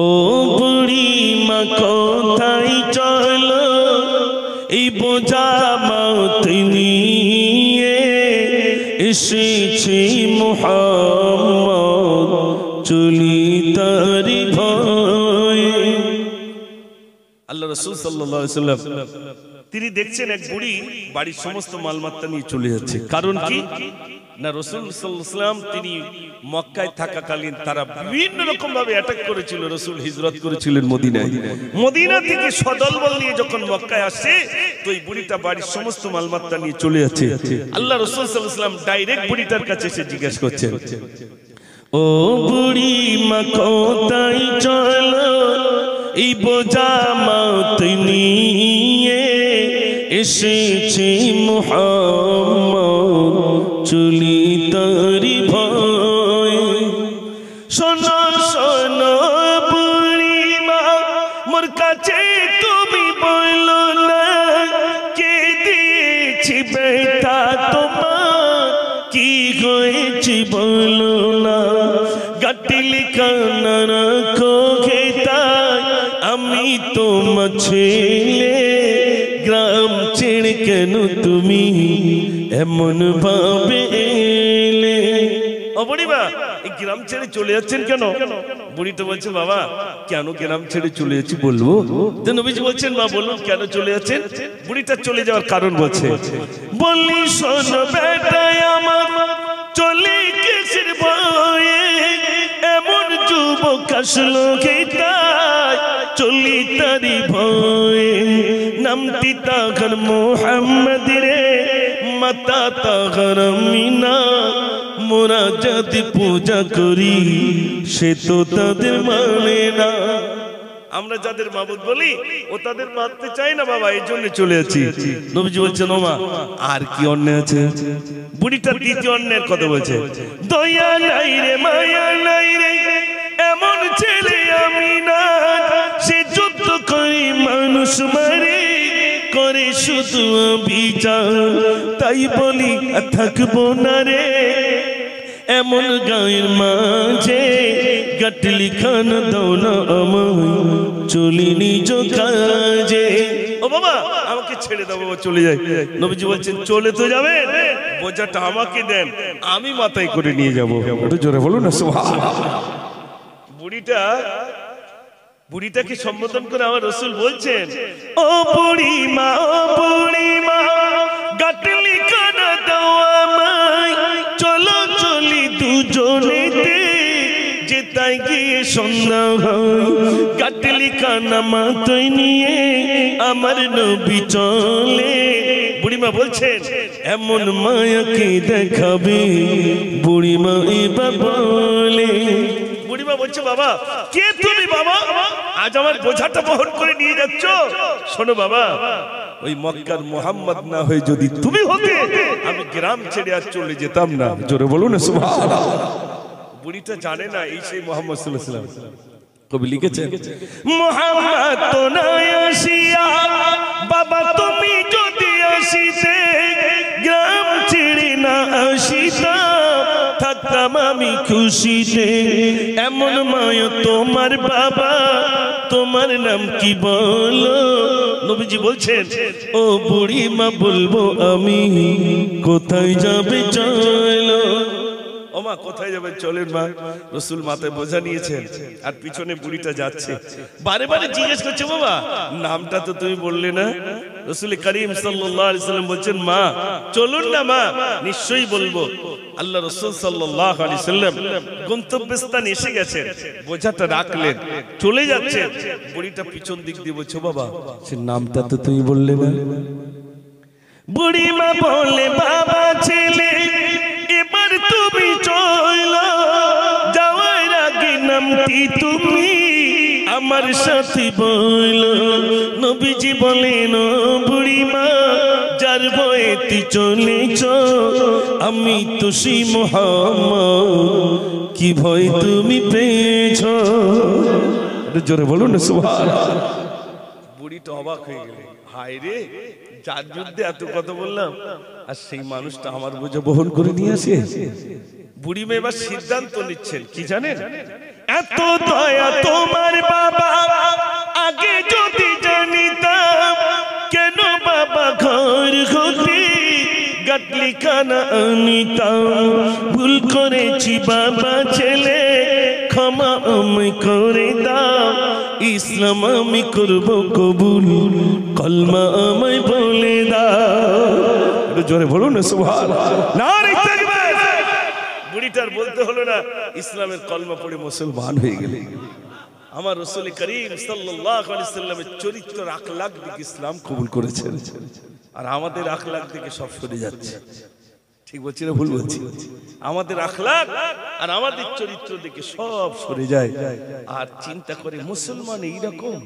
ও বুড়ি মা কোথায় চলো এই বোঝা মাত নিয়ে এসেছে মুহাম্মদ চলি তারি ভয়ে। আল্লাহ রাসূল সাল্লাল্লাহু আলাইহি ওয়াসাল্লাম তিনি দেখছেন এক বুড়ি বাড়ির সমস্ত মালমাত্তা নিয়ে চলে যাচ্ছে। কারণ কি না, রাসূল সাল্লাল্লাহু আলাইহি ওয়াসাল্লাম তিনি মক্কায় থাকাকালীন তারা বিভিন্ন রকম ভাবে অ্যাটাক করেছিল। রাসূল হিজরত করেছিলেন মদিনায়। মদিনা থেকে সদলবল নিয়ে যখন মক্কায় আসে তো এই বুড়িটা বাড়ির সমস্ত মালমাত্তা নিয়ে চলে যাচ্ছে। আল্লাহ রাসূল সাল্লাল্লাহু আলাইহি ওয়াসাল্লাম ডাইরেক্ট বুড়িটার কাছে এসে জিজ্ঞাসা করছেন, ও বুড়ি মা কোথায় চলো এই বোঝা মাত নিয়ে এসেছে মুহাম্মদ চলি তারি ভয়ে। শোনো শোনো বুড়ি মা মোর কাছে তুমি বলো না কে দিয়েছি বেটা তোমার কি হয়েছে বলো না। গাটিল কানা রাখো ঘেতায় আমি তোমার ছেলে গ্রাম ছেড়ে কেন তুমি এমন ভাবে এলে। ও বুড়িমা এই গ্রাম ছেড়ে চলে যাচ্ছেন কেন? বুড়িটা বলছে, বাবা কেন গ্রাম ছেড়ে চলে যাচ্ছি বলবো? তো নবীজি বলছেন, মা বলুন কেন চলে যাচ্ছেন? বুড়িটা চলে যাওয়ার কারণ বলছে, বলি শোন বেটা আমার চলে কিসের ভয়ে এমন যুবক আসলো ঘেটায় চলি তারি ভয়ে। নামটি তাহার মুহাম্মদ রে মাতা তাহার আমিনা মোরা যদি পূজা করি সে তো তাদের মানে না। আমরা যাদের মাবুদ বলি ও তাদের মানতে চাই না বাবা, এই জন্য চলে যাচ্ছি। নবীজি বলছেন, ও মা আর কি অন্যায় আছে? বুড়িটা দ্বিতীয় অন্যায়ের কথা বলছে, দয়া নাই রে মায়া নাই রে এমন ছেলে আমি না সে যুদ্ধ করে মানুষ মারে করে শুধু বিচার। তাই বলি থাকবো না রে এমন গায়ের মাঝে গাটলি খান দাও না আমায় চলি নিজ কাজে। ও বাবা আমাকে ছেড়ে দাও বাবা, চলে যাই। নবীজি বলছেন, চলে তো যাবে, বোঝাটা আমাকে দেন আমি মাথায় করে নিয়ে যাবো। একটু জোরে বলুন না সুবহানাল্লাহ। বুড়িটাকে সম্বোধন করে আমার রাসূল বলছেন, ও বুড়ি মা গাটলি খান দাও আমায় চলো চলি দুজনেতে যেতাই গিয়ে সন্ধ্যা হয় গাটলি খানা মাথায় নিয়ে আমার নবী চলে। বুড়িমা বলছেন, এমন মায়াকে দেখাবে বুড়িমা এবার বলে। বুড়িমা বলছে, বাবা কে তুমি বাবা, আজ আমার বোঝাটা বহন করে নিয়ে যাচ্ছ? শোনো বাবা, ওই মক্কার মুহাম্মদ না হয়ে যদি তুমি হতে আমি গ্রাম ছেড়ে আর চলে যেতাম না। জোরে বলুন না সুবহানাল্লাহ। বুড়িটা জানে না এই সেই মুহাম্মদ সাল্লাল্লাহু আলাইহি ওয়াসাল্লাম। কবি লিখেছেন, মুহাম্মদ তো নাই আসিয়া বাবা তুমি যদি আসিতে গ্রাম ছেড়ে না আসিতাম থাকতাম আমি খুশিতে। এমন মায়া তোমার বাবা তোমার নাম কি বলো? নবীজি বলছেন, ও বুড়ি মা বলবো আমি কোথায় যাবে চলো। ও মা কোথায় যাবে চলেন মা। রাসূল মাথায় বোঝা নিয়েছেন আর পিছনে বুড়িটা যাচ্ছে, বারে বারে জিজ্ঞেস করছে, বাবা নামটা তো তুমি বললে না? রাসূল করিম সাল্লাল্লাহু আলাইহি ওয়াসাল্লাম বলছেন, মা চলুন না মা, নিশ্চয়ই বলবো। আল্লাহ রাসূল সাল্লাল্লাহু আলাইহি ওয়াসাল্লাম গন্তব্যস্থানে এসে গেছেন, বোঝাটা রাখলেন, চলে যাচ্ছেন। বুড়িটা পিছন দিক দিয়ে বলছে, বাবা সে নামটা তো তুমি বললে না? বুড়ি মা বলে, বাবা ছেলে এবার তুমি চলো যাওয়ার আগে নামটি তুমি আমার সাথে বলো। নবীজি বলেন, বুড়ি মা যার ভয়ে তুই চলেছ আমি তো সেই মুহাম্মদ কি ভয় তুমি পেয়েছ। জোরে বলুন না সুবহানাল্লাহ। বুড়িটা অবাক হয়ে গেল, হায় রে যার যুদ্ধে এত কথা বললাম আর সেই মানুষটা আমার বোঝা বহন করে নিয়ে আসে। বুড়ি মেয়ে এবার সিদ্ধান্ত নিচ্ছেন কি জানেন, এত দয়া তোমার কাটলি কানা আনিতাম, ভুল করেছি বাবা ছেলে ক্ষমা আমায় করে দাও, ইসলাম আমি করব কবুল কলমা আমায় বলে দাও। জোরে বলুন না সুবহানাল্লাহ, নারে তাকবীর। বুড়িটার বলতে হলো না, ইসলামের কলমা পড়ে মুসলমান হয়ে গেলে। আমার রাসূল করিম সাল্লাল্লাহু আলাইহি সাল্লামের চরিত্র আখলাক দিকে ইসলাম কবুল করেছেন, আর আমাদের আখলাক দিকে সব সরে যাচ্ছে। ঠিক বলছি না ভুল বলছি? আমাদের আখলাক আর আমাদের চরিত্র দিকে সব সরে যায়। আর চিন্তা করে মুসলমান এইরকম,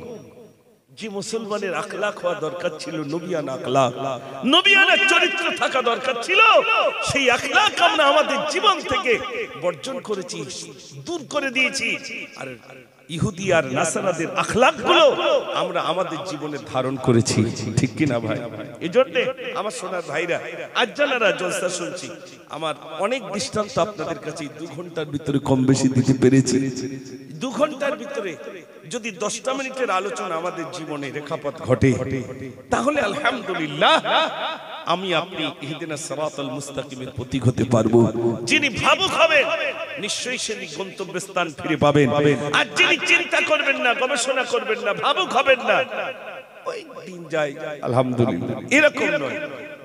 যে মুসলমানের আখলাক হওয়া দরকার ছিল নবিয়ানা আখলাক, নবিয়ানা চরিত্র থাকা দরকার ছিল, সেই আখলাক আমরা আমাদের জীবন থেকে বর্জন করেছি, দূর করে দিয়েছি। আর ইহুদি আর নাসারাদের আখলাকগুলো আমরা আমাদের জীবনে ধারণ করেছি। ঠিক কি না ভাই? এজন্য আমার সোনার ভাইরা, আজ যারা জলসা শুনছি, আমার অনেক দৃষ্টান্ত আপনাদের কাছে 2 ঘন্টার ভিতরে কম বেশি দিতে পেরেছি। 2 ঘন্টার ভিতরে যদি 10টা মিনিটের আলোচনা আমাদের জীবনে রেখাপাত ঘটে, তাহলে আলহামদুলিল্লাহ আমি আপনি ইহদিনাস সিরাতাল মুস্তাকিমের প্রতীক হতে পারবো। যিনি ভাবুক হবেন নিশ্চয়ই সেই গন্তব্যস্থান ফিরে পাবেন। আর যিনি চিন্তা করবেন না, গবেষণা করবেন না, ভাবুক হবেন না, ওই দিন যায় আলহামদুলিল্লাহ এরকম নয়,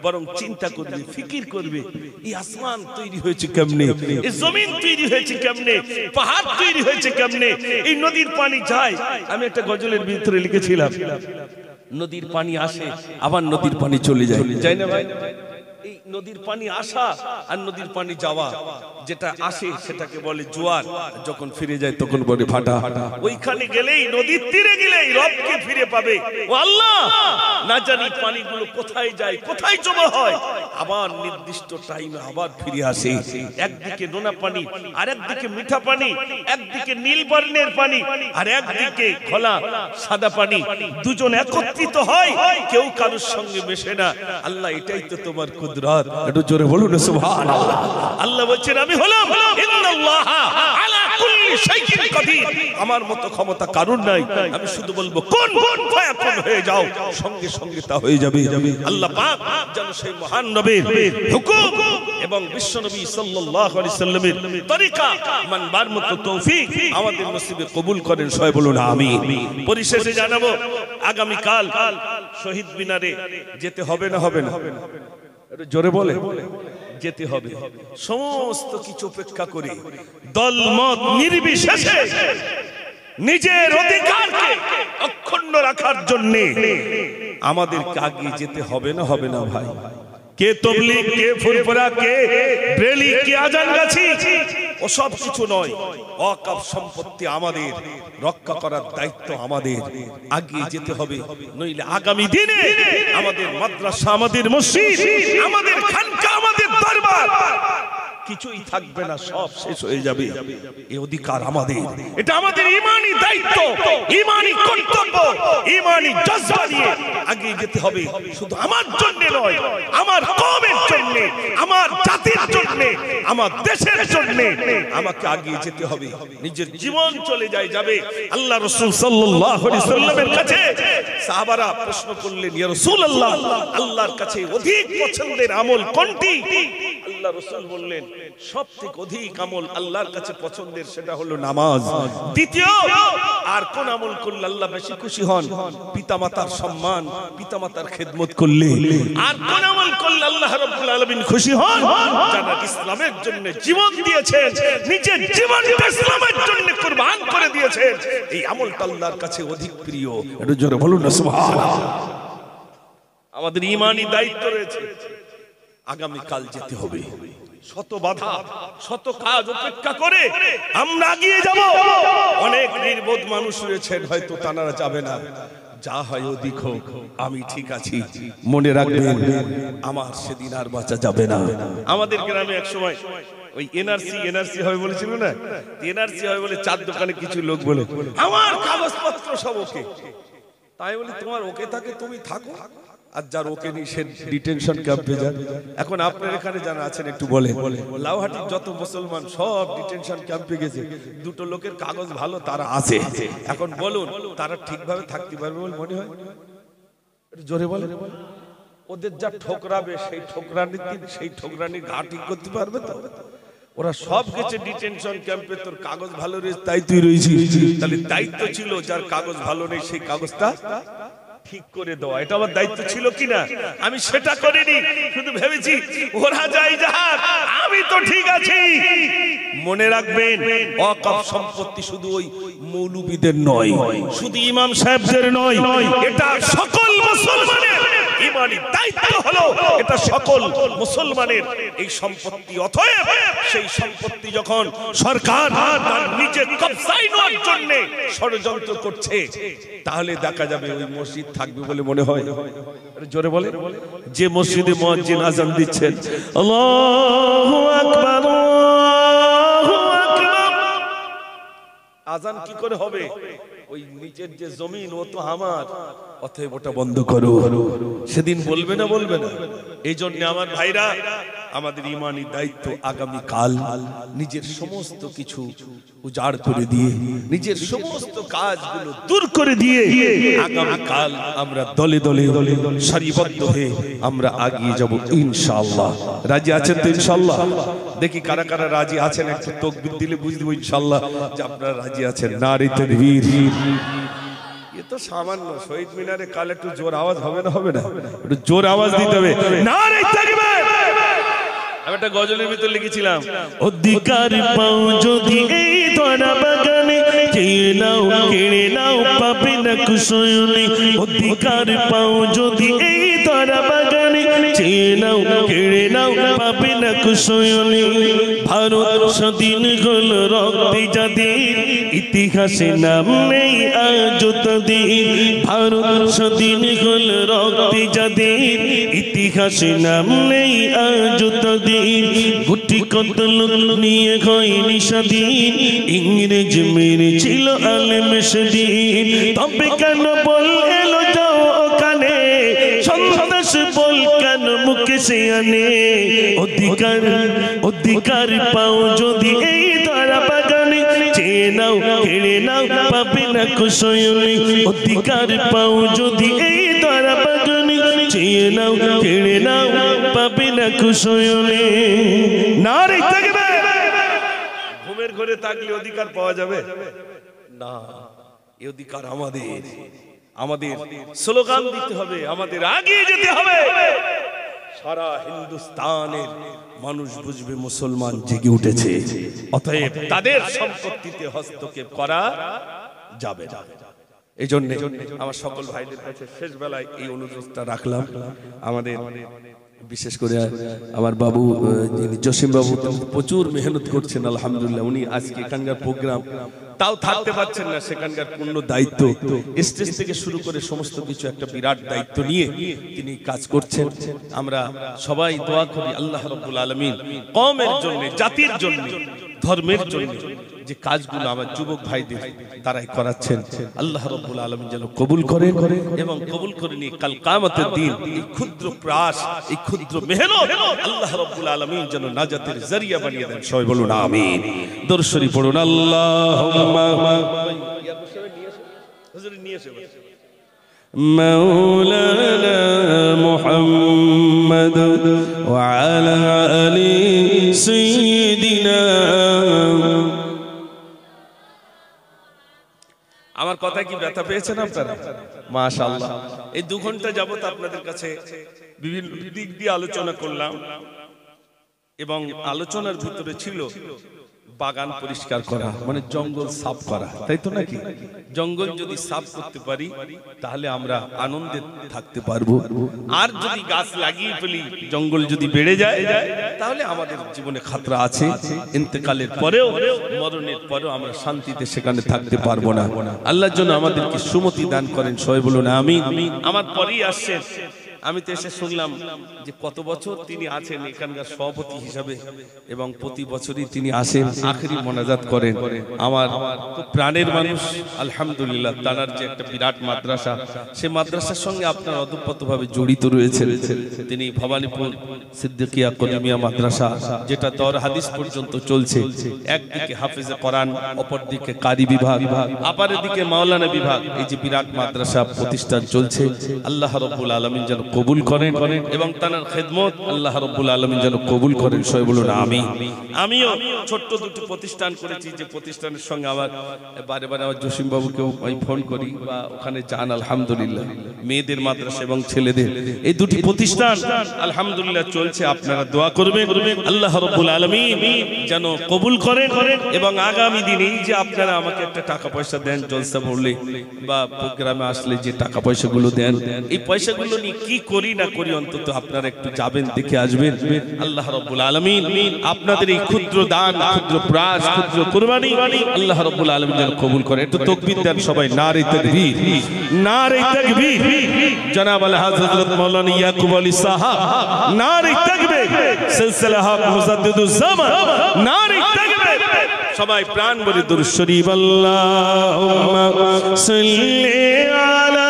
বরং চিন্তা করবে, ফিকির করবে, এই আসমান তৈরি হয়েছে কেমনে, এই জমিন তৈরি হয়েছে কেমনে, পাহাড় তৈরি হয়েছে কেমনে, এই নদীর পানি যায়। আমি একটা গজলের ভিতরে লিখেছিলাম, নদীর পানি আসে আবার নদীর পানি চলে যায়, যায় না ভাই? এই নদীর পানি আসা আর নদীর পানি যাওয়া, যেটা আসে সেটাকে বলে জোয়ার, যখন ফিরে যায় তখন বলে ভাটা। ওইখানে গেলেই, নদীর তীরে গেলেই রবকে ফিরে পাবে। ও আল্লাহ, না জানি পানিগুলো কোথায় যায়, কোথায় জমা হয়, আবার নির্দিষ্ট টাইমে আবার ফিরে আসে। একদিকে নোনা পানি, আর একদিকে মিঠা পানি, একদিকে নীল বর্ণের পানি, আর একদিকে ঘোলা সাদা পানি, দুজন একত্রিত হয়, কেউ কারোর সঙ্গে মেশে না। আল্লাহ, এটাই তো তোমার কুদরত। একটু জোরে বলুন না সুবহানাল্লাহ। আল্লাহ বলছেন, আমি হলাম ইন্নাল্লাহা আলা কুল্লি শাইইন কাদির, আমার মতো ক্ষমতা কারোর নাই। আমি শুধু বলবো কুন ফায়াকুন হয়ে যাও, সঙ্গে সঙ্গে তা হয়ে যাবে। আল্লাহ পাক যেন সেই মহান নবীর হুকুম এবং বিশ্ব নবী সাল্লাল্লাহু আলাইহি সাল্লামের তরিকা মানবার মতো তৌফিক আমাদের নসিবে কবুল করেন। সবাই বলুন আমিন। পরিশেষে জানাবো, আগামী কাল শহীদ মিনারে যেতে হবে না, হবে না? জোরে বলে যেতে হবে। সমস্ত কিছু উপেক্ষা করে দল মত নির্বিশেষে নিজের অধিকারকে অক্ষুণ্ণ রাখার জন্য আমাদেরকে আগিয়ে যেতে হবে না, হবে না ভাই? কে তবলিগ, কে ফুরফুরা, কে ব্রেলি, কে আজানগাছি, ওসব কিছু নয়। ওয়াকফ সম্পত্তি আমাদের, রক্ষা করার দায়িত্ব আমাদের। আগিয়ে যেতে হবে, নইলে আগামী দিনে আমাদের মাদ্রাসা, আমাদের মসজিদ, আমাদের খানকা, আমাদের দরবার কিছুই থাকবে না, সব শেষ হয়ে যাবে। এই অধিকার আমাদের, এটা আমাদের ঈমানি দায়িত্ব, ঈমানি কর্তব্য, ঈমানি জজবা নিয়ে আগিয়ে যেতে হবে। শুধু আমার জন্য নয়, আমার কওমের জন্য, আমার জাতির জন্য, আমার দেশের জন্য আমাকে আগিয়ে যেতে হবে। নিজের জীবন চলে যায় যাবে। আল্লাহ রাসূল সাল্লাল্লাহু আলাইহি সাল্লামের কাছে সাহাবারা প্রশ্ন করলেন, ইয়া রাসূলুল্লাহ, আল্লাহর কাছে অধিক পছন্দের আমল কোনটি? আল্লাহ রাসূল বললেন, সবথেকে অধিক আমল আল্লাহর কাছে পছন্দের সেটা হলো নামাজ। দ্বিতীয়, আর কোন আমল করলে আল্লাহ বেশি খুশি হন? পিতামাতার সম্মান, পিতামাতার খেদমত করলে। আর কোন আমল করলে আল্লাহ রাব্বুল আলামিন খুশি হন? যারা ইসলামের জন্য জীবন দিয়েছেন, নিজের জীবনটা ইসলামের জন্য কুরবান করে দিয়েছেন, এই আমলটা আল্লাহর কাছে অধিক প্রিয়। একটু জোরে বলুন না সুবহানাল্লাহ। আমাদের ঈমানি দায়িত্ব রয়েছে, আগামী কাল যেতে হবে। শত বাধা, শত কাজ উপেক্ষা করে আমরা এগিয়ে যাব। অনেক নির্বোধ মানুষ রয়েছেন, হয়তো তারা যাবে না। যা হয় ওদিক হোক, আমি ঠিক আছি। মনে রাখবেন, আমার সেদিন আর বাঁচা যাবে না। আমাদের গ্রামে এক সময় ওই এনআরসি হবে বলেছিল না, এনআরসি হবে বলে 4 দোকানে কিছু লোক বলে, আমার কাগজপত্র সব ওকে। তাই বলি, তোমার ওকে থাকে তুমি থাকো, আর যার ওকে নেই সে ডিটেনশন ক্যাম্পে যান। এখন আপনার এখানে যারা আছেন একটু বলেন, লাউহাটির যত মুসলমান সব ডিটেনশন ক্যাম্পে গেছে, 2টো লোকের কাগজ ভালো তারা আছে। এখন বলুন, তারা ঠিকভাবে থাকতে পারবে বলে মনে হয়? জোরে বলেন। ওদের যা ঠোকরাবে সেই ঠোকরানি ঘা ঠিক করতে পারবে তো? ওরা সব গেছে ডিটেনশন ক্যাম্পে, তোর কাগজ ভালো রে তাই তুই রয়েছিস। তাহলে দায়িত্ব ছিল যার কাগজ ভালো নেই সেই কাগজটা ঠিক করে দেওয়া, এটা আমার দায়িত্ব ছিল কিনা? আমি সেটা করিনি, শুধু ভেবেছি ওরা যাই যাক আমি তো ঠিক আছি। মনে রাখবেন ওয়াকফ সম্পত্তি শুধু ওই মৌলবীদের নয়, শুধু ইমাম সাহেবদের নয়, এটা সকল মুসলমানের ইমানি দায়িত্ব হলো, এটা সকল মুসলমানের এই সম্পত্তি। অতএব সেই সম্পত্তি যখন সরকার তার নিজের কবজায় নেওয়ার জন্য ষড়যন্ত্র করছে, তাহলে দেখা যাবে ওই মসজিদ থাকবে বলে মনে হয়? জোরে বলে, যে মসজিদে মুয়াজ্জিন আযান দিচ্ছেন আল্লাহু আকবার, আল্লাহু আকবার, আযান কি করে হবে? ওই নিচের যে জমিন ও তো আমার, অতএব ওটা বন্ধ করো। সেদিন বলবে না? বলবে না? এই জন্য আমার ভাইরা, আমাদের ইমানি দায়িত্ব আগামী কাল নিজের সমস্ত কিছু উজাড় করে দিয়ে, নিজের সমস্ত কাজগুলো দূর করে দিয়ে আগামী কাল আমরা দলে দলে সারিবদ্ধ হয়ে আমরা এগিয়ে যাব ইনশাআল্লাহ। রাজি আছেন তো ইনশাআল্লাহ? দেখি কারা কারা রাজি আছেন, একটু তাকবীর দিলে বুঝে দেব ইনশাআল্লাহ যে আপনারা রাজি আছেন। নারে তাকবীর। এ তো সামান্য, শহীদ মিনারে কাল একটু জোর আওয়াজ হবে না? হবে না? একটু জোর আওয়াজ দিতে হবে। নারে তাকবীর। আমি একটা গজলের ভিতর লিখেছিলাম, অধিকার পাও যদি এই ধরা বাগানে, চেয়ে নাও কেড়ে নাও পাবে না কুশয়নে। অধিকার পাও যদি এই ধরা বাগানে, চেয়ে নাও কেড়ে নাও পাবে না কুশয়নে। ভারত স্বাধীন হল রক্তে যাদের, ইতিহাসে নাম নেই আজ তাদের। ভারত স্বাধীন হল রক্তে যাদের, ইতিহাসে নাম নেই আজ তাদের। গুটি কত লোক নিয়ে হয়নি স্বাধীন, ইংরেজ মেরেছিল আলেম সেদিন। তবে কেন বল এলো যাও ওখানে, সন্ত্রাস বল কেন মুখে সে আনে। অধিকার অধিকার পাও যদি এই ধরা বাগানে, চেয়ে নাও কেড়ে নাও পাবে না কুশয়নে। অধিকার পাও যদি এই ধরা বাগানে, চেয়ে নাও কেড়ে নাও পাবে না কুশয়নে। নারে তাকবীর। ঘুমের ঘরে থাকলে অধিকার পাওয়া যাবে না? এই অধিকার আমাদের, আমাদের স্লোগান দিতে হবে, আমাদের এগিয়ে যেতে হবে। সারা হিন্দুস্তানের মানুষ বুঝবে মুসলমান জেগে উঠেছে, অতএব তাদের সম্পত্তিতে হস্তক্ষেপ করা যাবে না। এই জন্য আমার সকল ভাইদের কাছে শেষ বেলায় এই অনুরোধটা রাখলাম। আমাদের বিশেষ করে আমার বাবু জসিম বাবু প্রচুর মেহনত করছেন আলহামদুলিল্লাহ। উনি আজকে এখানকার প্রোগ্রাম তাও থাকতে পারছেন না, সেখানকার পূর্ণ দায়িত্ব স্টেজ থেকে শুরু করে সমস্ত কিছু একটা বিরাট দায়িত্ব নিয়ে তিনি কাজ করছেন। আমরা সবাই দোয়া করি আল্লাহ রাব্বুল আলামিন কওমের জন্য, জাতির জন্য, ধর্মের জন্য যে কাজগুলো আমার যুবক ভাইদের তারাই করাচ্ছেন, আল্লাহ রাব্বুল আলামিন যেন কবুল করেন এবং কবুল করে নিয়ে কাল কিয়ামতের দিন এই ক্ষুদ্র প্রয়াস, এই ক্ষুদ্র মেহনত আল্লাহ রাব্বুল আলামিন যেন নাজাতের জরিয়া বানিয়ে দেন। সবাই বলুন আমিন। দরুদ শরীফ পড়ুন। আল্লাহুম্মা মাওলানা মুহাম্মদ ওয়া আলা আলি সাইয়্যিদিনা। আমার কথা কি ব্যথা পেয়েছেন আপনারা? মাশাআল্লাহ। এই 2 ঘন্টা যাবত আপনাদের কাছে বিভিন্ন দিক দিয়ে আলোচনা করলাম এবং আলোচনার ভিতরে ছিল বাগান পরিষ্কার করা, মানে জঙ্গল সাফ করা, তাই তো নাকি? জঙ্গল যদি সাফ করতে পারি তাহলে আমরা আনন্দে থাকতে পারবো। আর যদি গাছ লাগিয়ে ফেলি, জঙ্গল যদি বেড়ে যায়, তাহলে আমাদের জীবনে খাতরা আছে। ইন্তেকালের পরেও, মরণের পরেও আমরা শান্তিতে সেখানে থাকতে পারবো না। আল্লাহর জন্য আমাদেরকে সুমতি দান করেন। সবাই বলুন আমিন। আমার পরেই আসছেন, আমি তো এসে শুনলাম যে কত বছর তিনি আছেন এখানকার সভাপতি হিসাবে এবং প্রতি বছরই তিনি আসেন, আখেরি মোনাজাত করেন। আমার খুব প্রাণের মানুষ আলহামদুলিল্লাহ। তার যে একটা বিরাট মাদ্রাসা, সেই মাদ্রাসার সঙ্গে আপনার অতপ্রতভাবে জড়িত রয়েছেন। তিনি ভবানীপুর সিদ্দিকিয়া কলিমিয়া মাদ্রাসা, যেটা দর হাদিস পর্যন্ত চলছে, একদিকে হাফেজে কোরআন, অপরদিকে কারি বিভাগ, অপরদিকে মাওলানা বিভাগ, এই যে বিরাট মাদ্রাসা প্রতিষ্ঠান চলছে, আল্লাহ রাব্বুল আলামিন যেন কবুল করেন এবং তার খেদমত আল্লাহ রাব্বুল আলামিন যেন কবুল করেন। সবাই বলুন আমিন। আমিও ছোট্ট দুটো প্রতিষ্ঠান করেছি, যে প্রতিষ্ঠানের সঙ্গে আমার বারে বারে আমার জসিম বাবুকেও ফোন করি বা ওখানে যান। আলহামদুলিল্লাহ মেয়েদের মাদ্রাসা এবং ছেলেদের এই দুটি প্রতিষ্ঠান আলহামদুলিল্লাহ চলছে। আপনারা দোয়া করবেন আল্লাহ রাব্বুল আলামিন যেন কবুল করেন এবং আগামী দিনে এই যে আপনারা আমাকে একটা টাকা পয়সা দেন জলসা পড়লে বা প্রোগ্রামে আসলে যে টাকা পয়সাগুলো দেন, এই পয়সাগুলো নিয়ে কি করি না করি অন্তত আপনারা একটু যাবেন, দেখে আসবেন। আল্লাহ রাব্বুল আলামিন আপনাদের এই ক্ষুদ্র দান, ক্ষুদ্র প্রয়াস, ক্ষুদ্র কুরবানি আল্লাহ রাব্বুল আলামিন যেন কবুল করে। একটু তাকবীর দেন সবাই, নারে তাকবীর, নারে তাকবীর। জনাব আল হযরত মাওলানা ইয়াকুব আলী সাহাব, নারে তাকবীর। সিলসিলা হক মুজাদ্দিদুজ জামান, নারে তাকবীর। সবাই প্রাণ বলে দুরূদ শরীফ। আল্লাহুম্মা সাল্লি আলা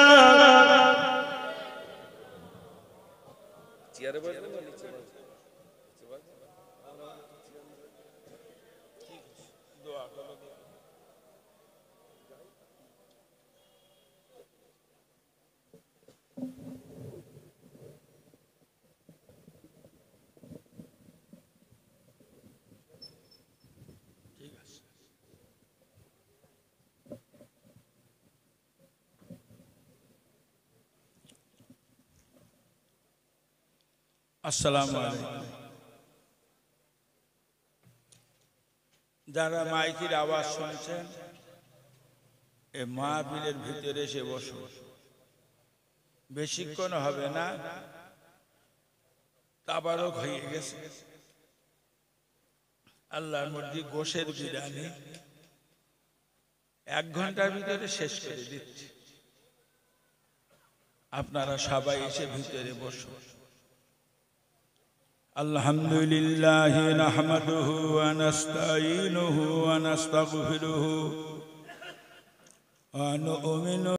আসসালামু আলাইকুম। যারা মাইকের আওয়াজ শুনছেন এই মাহফিলের ভিতরে এসে বসুন, বেশিক্ষণ হবে না, তাবারক হয়ে গেছে। আল্লাহর মর্জি গোশের বিরিয়ানি 1 ঘন্টার ভিতরে শেষ করে দিচ্ছি। আপনারা সবাই এসে ভিতরে বসুন। আলহামদুলিল্লাহি নাহমাদুহু ওয়া নাস্তাঈনুহু ওয়া নাস্তাগফিরুহু ওয়া নু'মিনু